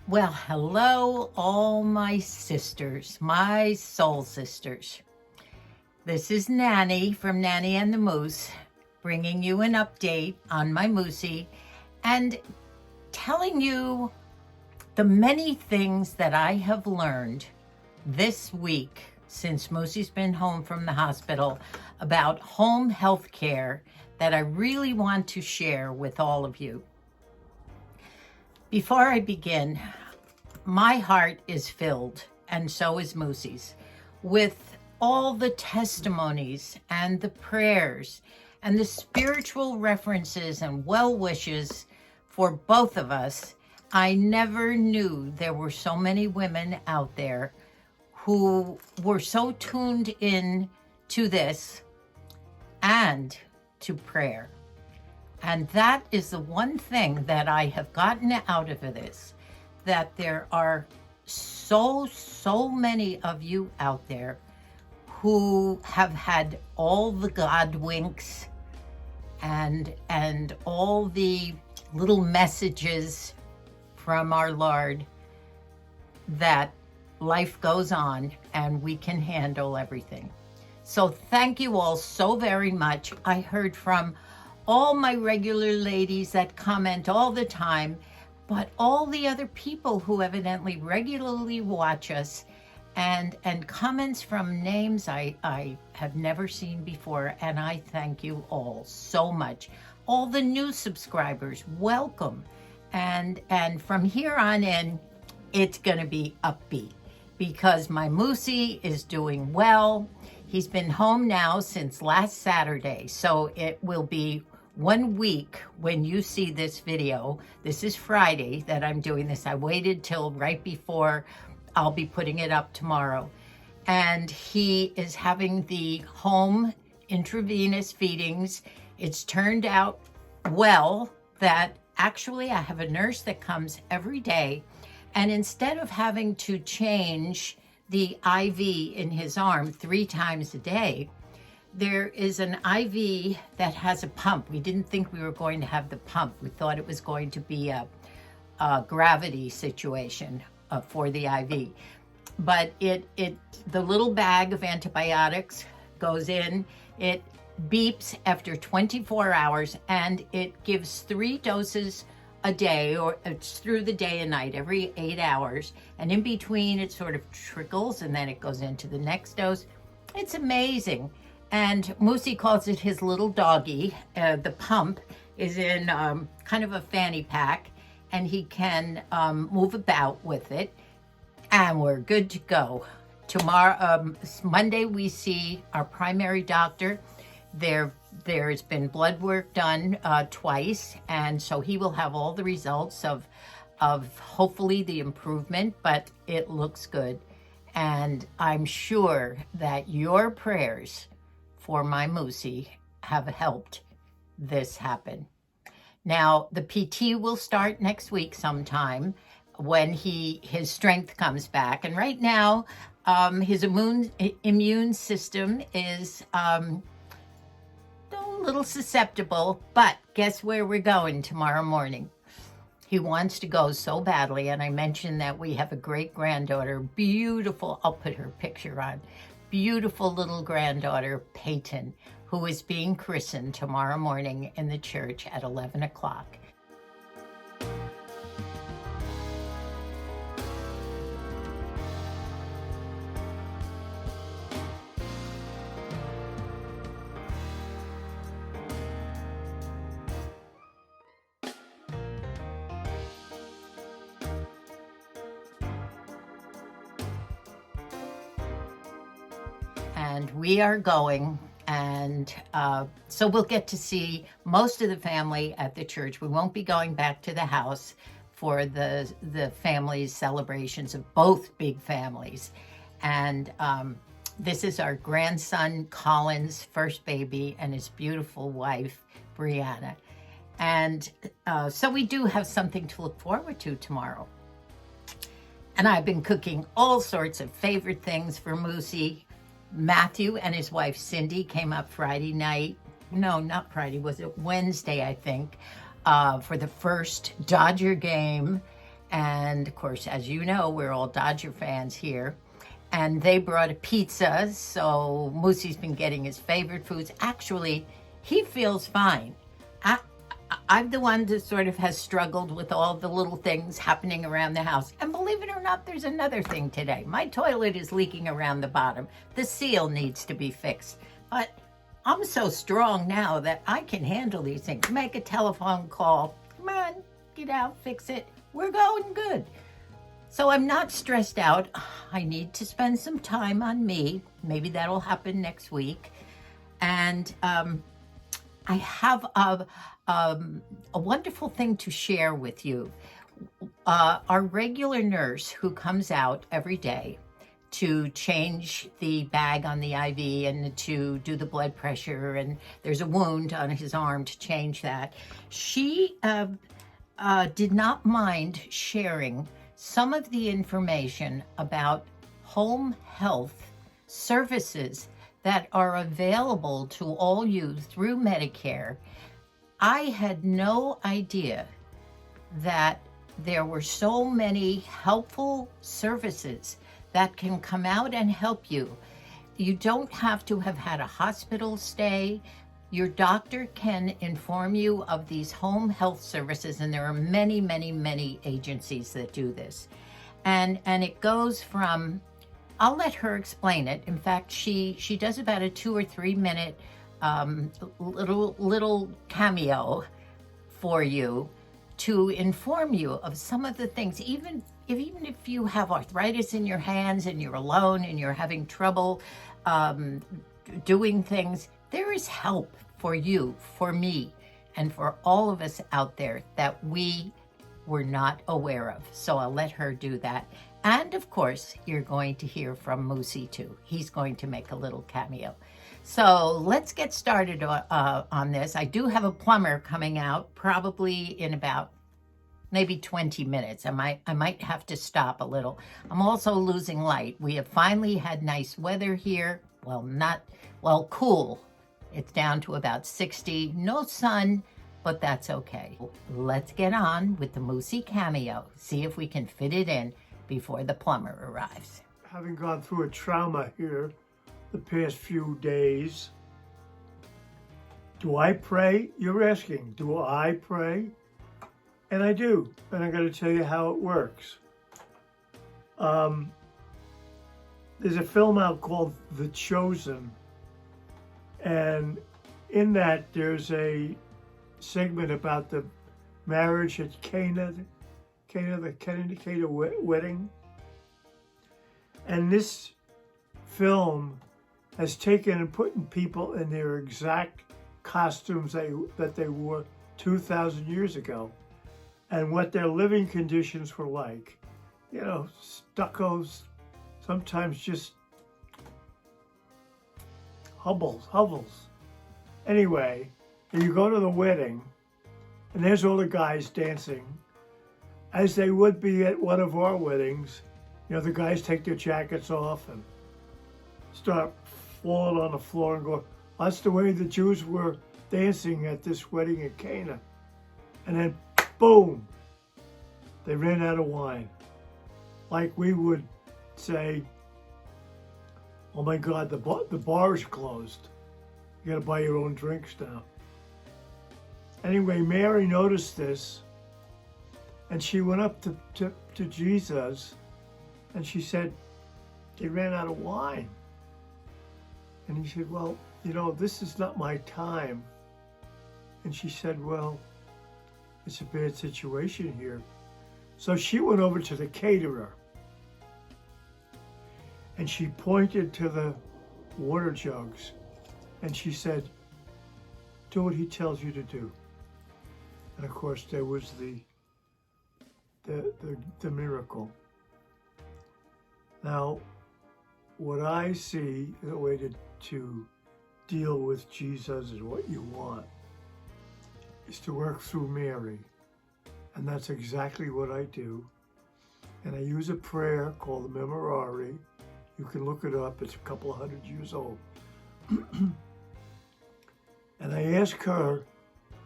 Well, hello, all my sisters, my soul sisters. This is Nanny from Nanny and the Moose, bringing you an update on my Moosie and telling you the many things that I have learned this week since Moosie's been home from the hospital about home health care that I really want to share with all of you. Before I begin, my heart is filled, and so is Moosie's, with all the testimonies and the prayers and the spiritual references and well wishes for both of us. I never knew there were so many women out there who were so tuned in to this and to prayer. And that is the one thing that I have gotten out of this, that there are so many of you out there who have had all the God winks and all the little messages from our Lord that life goes on and we can handle everything. So thank you all so very much. I heard from all my regular ladies that comment all the time, but all the other people who evidently regularly watch us, and comments from names I have never seen before, and I thank you all so much. All the new subscribers, welcome. And from here on in, it's gonna be upbeat because my Moosie is doing well. He's been home now since last Saturday, so it will be 1 week when you see this video. This is Friday that I'm doing this. I waited till right before. I'll be putting it up tomorrow. And he is having the home intravenous feedings. It's turned out well that actually I have a nurse that comes every day. And instead of having to change the IV in his arm 3 times a day, there is an IV that has a pump. We didn't think we were going to have the pump. We thought it was going to be a gravity situation for the IV. But the little bag of antibiotics goes in, it beeps after 24 hours, and it gives 3 doses a day, or it's through the day and night, every 8 hours. And in between, it sort of trickles, and then it goes into the next dose. It's amazing. And Moosie calls it his little doggy. The pump is in kind of a fanny pack, and he can move about with it. And we're good to go. Tomorrow, Monday, we see our primary doctor. There's been blood work done twice, and so he will have all the results of hopefully the improvement, but it looks good. And I'm sure that your prayers for my Moosie have helped this happen. Now, the PT will start next week sometime when his strength comes back. And right now, his immune system is a little susceptible, but guess where we're going tomorrow morning? He wants to go so badly, and I mentioned that we have a great-granddaughter, beautiful, I'll put her picture on, beautiful little granddaughter, Peyton, who is being christened tomorrow morning in the church at 11 o'clock. And we are going, and so we'll get to see most of the family at the church. We won't be going back to the house for the family's celebrations of both big families. And this is our grandson Colin's first baby and his beautiful wife Brianna. And so we do have something to look forward to tomorrow. And I've been cooking all sorts of favorite things for Moosie. Matthew and his wife Cindy came up Friday night. No, not Friday. Was it Wednesday, I think, for the first Dodger game. And of course, as you know, we're all Dodger fans here. And they brought a pizza, so Moosie's been getting his favorite foods. Actually, he feels fine. I, I'm the one that sort of has struggled with all the little things happening around the house. And believe it or not, there's another thing today. My toilet is leaking around the bottom. The seal needs to be fixed. But I'm so strong now that I can handle these things. Make a telephone call. Come on, get out, fix it. We're going good. So I'm not stressed out. I need to spend some time on me. Maybe that'll happen next week. And I have a wonderful thing to share with you. Our regular nurse who comes out every day to change the bag on the IV and to do the blood pressure, and there's a wound on his arm to change that. She did not mind sharing some of the information about home health services that are available to all you through Medicare. I had no idea that there were so many helpful services that can come out and help you. You don't have to have had a hospital stay. Your doctor can inform you of these home health services, and there are many, many, many agencies that do this. And it goes from, I'll let her explain it. In fact, she does about a 2 or 3 minute little cameo for you to inform you of some of the things, even if you have arthritis in your hands and you're alone and you're having trouble doing things, there is help for you, for me, and for all of us out there that we were not aware of. So I'll let her do that. And of course, you're going to hear from Moosie too. He's going to make a little cameo. So let's get started on this. I do have a plumber coming out probably in about maybe 20 minutes. I might have to stop a little. I'm also losing light. We have finally had nice weather here. Well, cool. It's down to about 60. No sun, but that's okay. Let's get on with the Moosie cameo. See if we can fit it in before the plumber arrives. Having gone through a trauma here the past few days, do I pray? You're asking, do I pray? And I do, and I'm going to tell you how it works. There's a film out called The Chosen, and in that there's a segment about the marriage at Cana, the Cana wedding. And this film has taken and put people in their exact costumes that they wore 2,000 years ago, and what their living conditions were like. You know, stuccos, sometimes just hovels. Anyway, you go to the wedding, and there's all the guys dancing, as they would be at one of our weddings. You know, the guys take their jackets off and start falling on the floor and go, that's the way the Jews were dancing at this wedding at Cana. And then, boom, they ran out of wine. Like we would say, oh my God, the bar is closed. You gotta buy your own drinks now. Anyway, Mary noticed this, and she went up to Jesus, and she said, they ran out of wine. And he said, well, you know, this is not my time. And she said, well, it's a bad situation here. So she went over to the caterer, and she pointed to the water jugs, and she said, do what he tells you to do. And of course, there was the miracle. Now, what I see, the way to deal with Jesus is what you want, is to work through Mary. And that's exactly what I do. And I use a prayer called the Memorare. You can look it up. It's a couple of 100 years old. And I ask her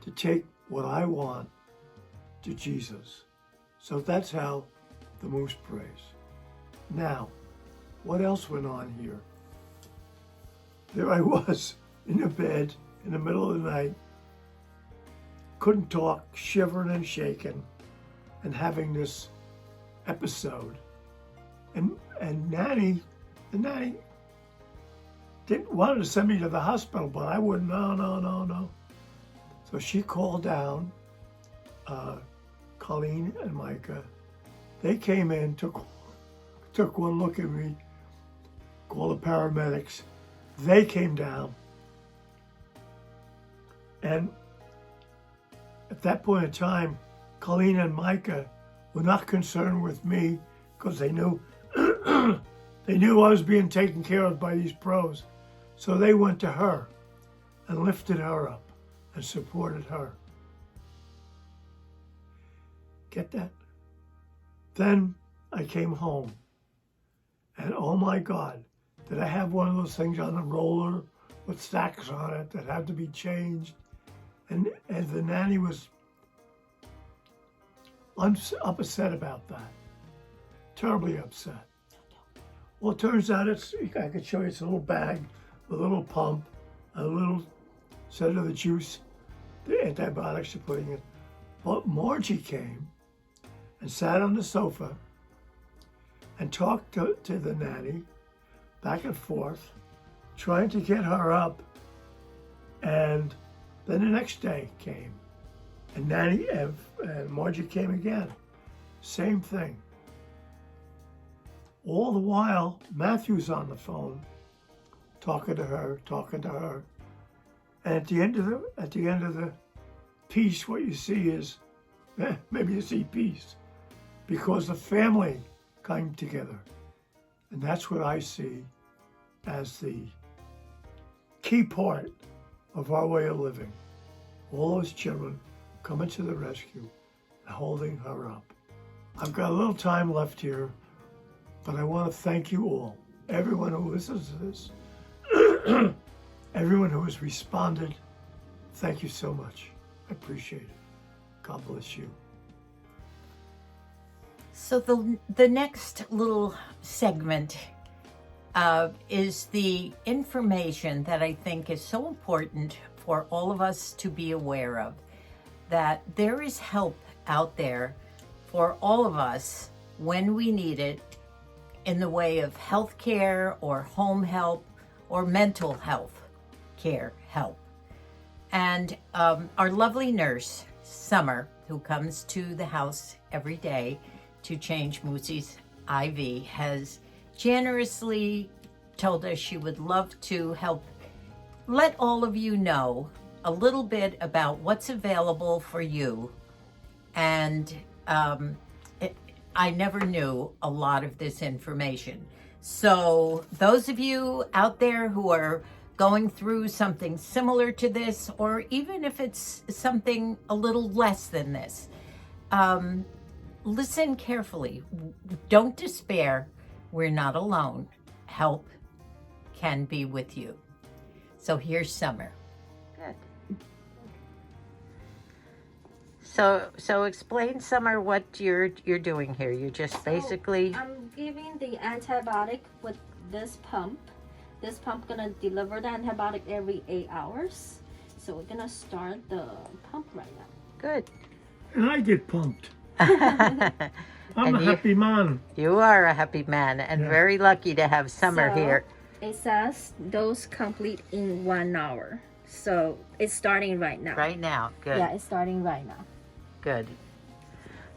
to take what I want to Jesus. So that's how the moose prays. Now, what else went on here? There I was in the bed in the middle of the night, couldn't talk, shivering and shaking, and having this episode. And Nanny, the nanny, wanted to send me to the hospital, but I wouldn't. No. So she called down Colleen and Micah. They came in, took one look at me, called the paramedics. They came down, and at that point in time, Colleen and Micah were not concerned with me because they knew they knew I was being taken care of by these pros. So they went to her and lifted her up and supported her. Get that? Then I came home, and oh my God, did I have one of those things on a roller with stacks on it that had to be changed? And the nanny was upset about that, terribly upset. Well, it turns out I could show you, it's a little bag, a little pump, a little set of the juice, the antibiotics you're putting in. But Margie came and sat on the sofa and talked to the nanny back and forth, trying to get her up. And then the next day came, and Nanny and Margie came again. Same thing. All the while, Matthew's on the phone, talking to her. And at the end of the piece, what you see is, maybe you see peace, because the family came together. And that's what I see as the key part of our way of living. All those children coming to the rescue and holding her up. I've got a little time left here, but I want to thank you all, everyone who listens to this, everyone who has responded. Thank you so much. I appreciate it. God bless you. So the next little segment is the information that I think is so important for all of us to be aware of, that there is help out there for all of us when we need it, in the way of health care or home help or mental health care help. And our lovely nurse, Summer, who comes to the house every day to change Moosie's IV, has generously told us she would love to help let all of you know a little bit about what's available for you. And I never knew a lot of this information. So those of you out there who are going through something similar to this, or even if it's something a little less than this, listen carefully. Don't despair. We're not alone. Help can be with you. So here's Summer. Good. So explain, Summer, what you're doing here. You're just basically... I'm giving the antibiotic with this pump. This pump gonna deliver the antibiotic every 8 hours. So we're gonna start the pump right now. Good. And I get pumped. I'm a happy man. You are a happy man, and very lucky to have Summer here. It says dose complete in 1 hour. So it's starting right now. Right now, good. Yeah, it's starting right now. Good.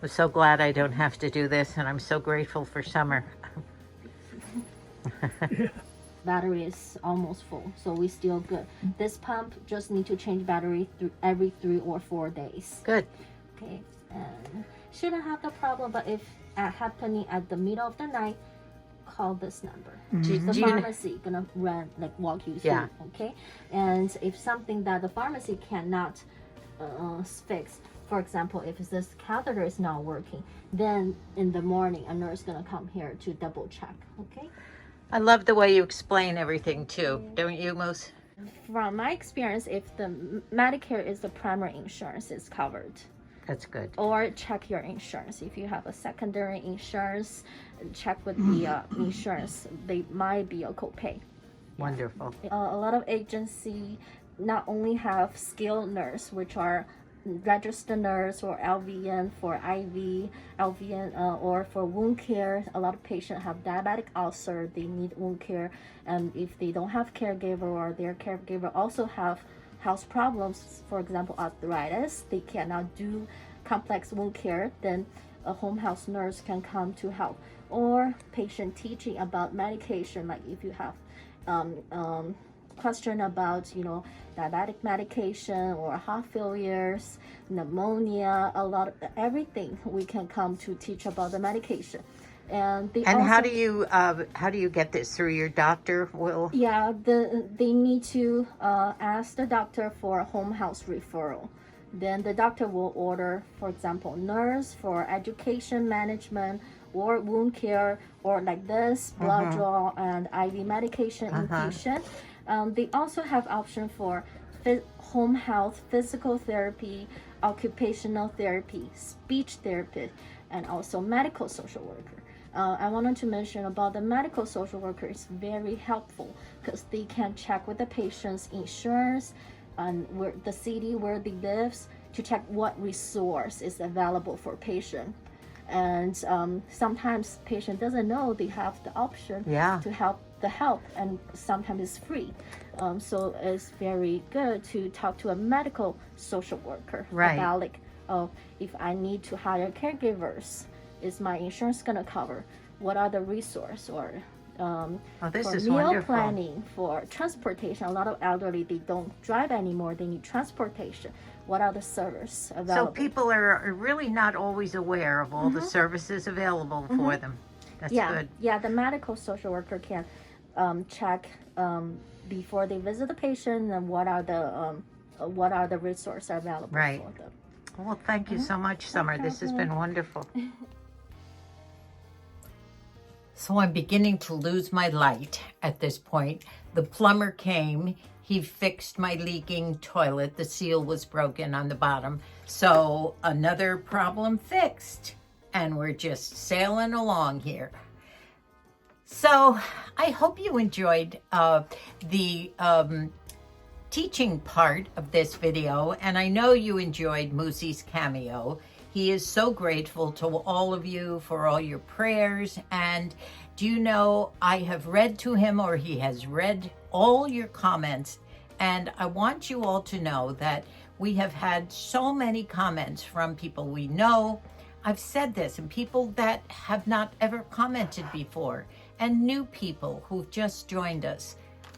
I'm so glad I don't have to do this, and I'm so grateful for Summer. Battery is almost full, so we still good. This pump just need to change battery every 3 or 4 days. Good. Okay, and shouldn't have the problem, but if happening at the middle of the night, call this number. The pharmacy gonna walk you through. Okay, and if something that the pharmacy cannot fix, for example, if this catheter is not working, then in the morning a nurse gonna come here to double check. Okay. I love the way you explain everything too, don't you, Moose? From my experience, if the Medicare is the primary insurance, it's covered. That's good. Or check your insurance. If you have a secondary insurance, check with the insurance. They might be a copay. Wonderful. A lot of agency not only have skilled nurse, which are registered nurse or LVN for IV, LVN or for wound care. A lot of patients have diabetic ulcer, they need wound care, and if they don't have caregiver or their caregiver also have health problems, for example arthritis, they cannot do complex wound care, then a home health nurse can come to help. Or patient teaching about medication, like if you have question about diabetic medication or heart failures, pneumonia, a lot of everything we can come to teach about the medication. And how do you get this through your doctor? Yeah, they need to ask the doctor for a home health referral. Then the doctor will order, for example, nurse for education management or wound care, or like this, blood draw and IV medication infusion. They also have option for home health, physical therapy, occupational therapy, speech therapy, and also medical social worker. I wanted to mention about the medical social worker is very helpful because they can check with the patient's insurance and where the city where they lives to check what resource is available for patient. And sometimes patient doesn't know they have the option to help, and sometimes it's free. So it's very good to talk to a medical social worker about like, if I need to hire caregivers, is my insurance gonna cover? What are the resources? Or this for is meal wonderful. planning, for transportation. A lot of elderly, they don't drive anymore, they need transportation. What are the services available? So people are really not always aware of all the services available for them. That's good. Yeah, the medical social worker can check before they visit the patient and what are the resources available for them. Well, thank you so much, Summer. This has been wonderful. So I'm beginning to lose my light at this point. The plumber came. He fixed my leaking toilet. The seal was broken on the bottom. So another problem fixed. And we're just sailing along here. So I hope you enjoyed the teaching part of this video. And I know you enjoyed Moosie's cameo. He is so grateful to all of you for all your prayers. And do you know, I have read to him, or he has read all your comments. And I want you all to know that we have had so many comments from people we know. I've said this, and people that have not ever commented before, and new people who've just joined us.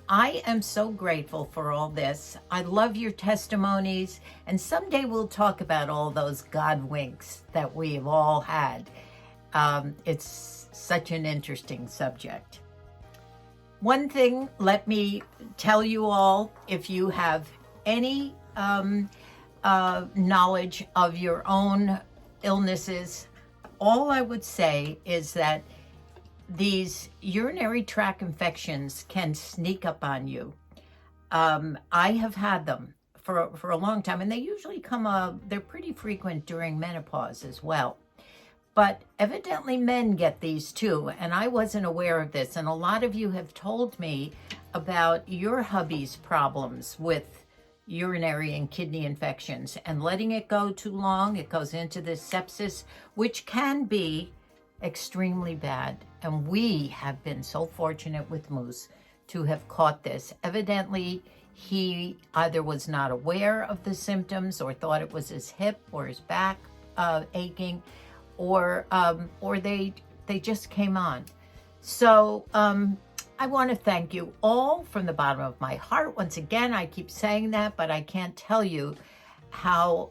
I am so grateful for all this. I love your testimonies, and someday we'll talk about all those God winks that we've all had. It's such an interesting subject. One thing, let me tell you all, if you have any knowledge of your own illnesses, all I would say is that these urinary tract infections can sneak up on you. I have had them for a long time, and they usually come they're pretty frequent during menopause as well. But evidently men get these too, and I wasn't aware of this. And a lot of you have told me about your hubby's problems with urinary and kidney infections, and letting it go too long, it goes into this sepsis, which can be extremely bad. And we have been so fortunate with Moose to have caught this. Evidently, he either was not aware of the symptoms or thought it was his hip or his back aching, or they just came on. So I want to thank you all from the bottom of my heart. Once again, I keep saying that, but I can't tell you how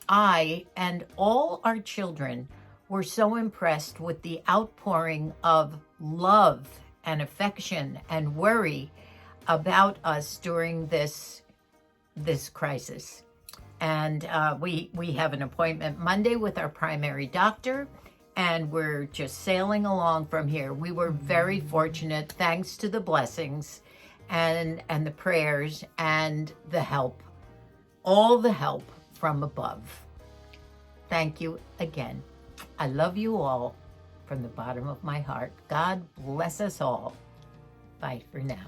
I and all our children were so impressed with the outpouring of love and affection and worry about us during this crisis. And we have an appointment Monday with our primary doctor, and we're just sailing along from here. We were very fortunate, thanks to the blessings and the prayers and the help, all the help from above. Thank you again. I love you all from the bottom of my heart. God bless us all. Bye for now.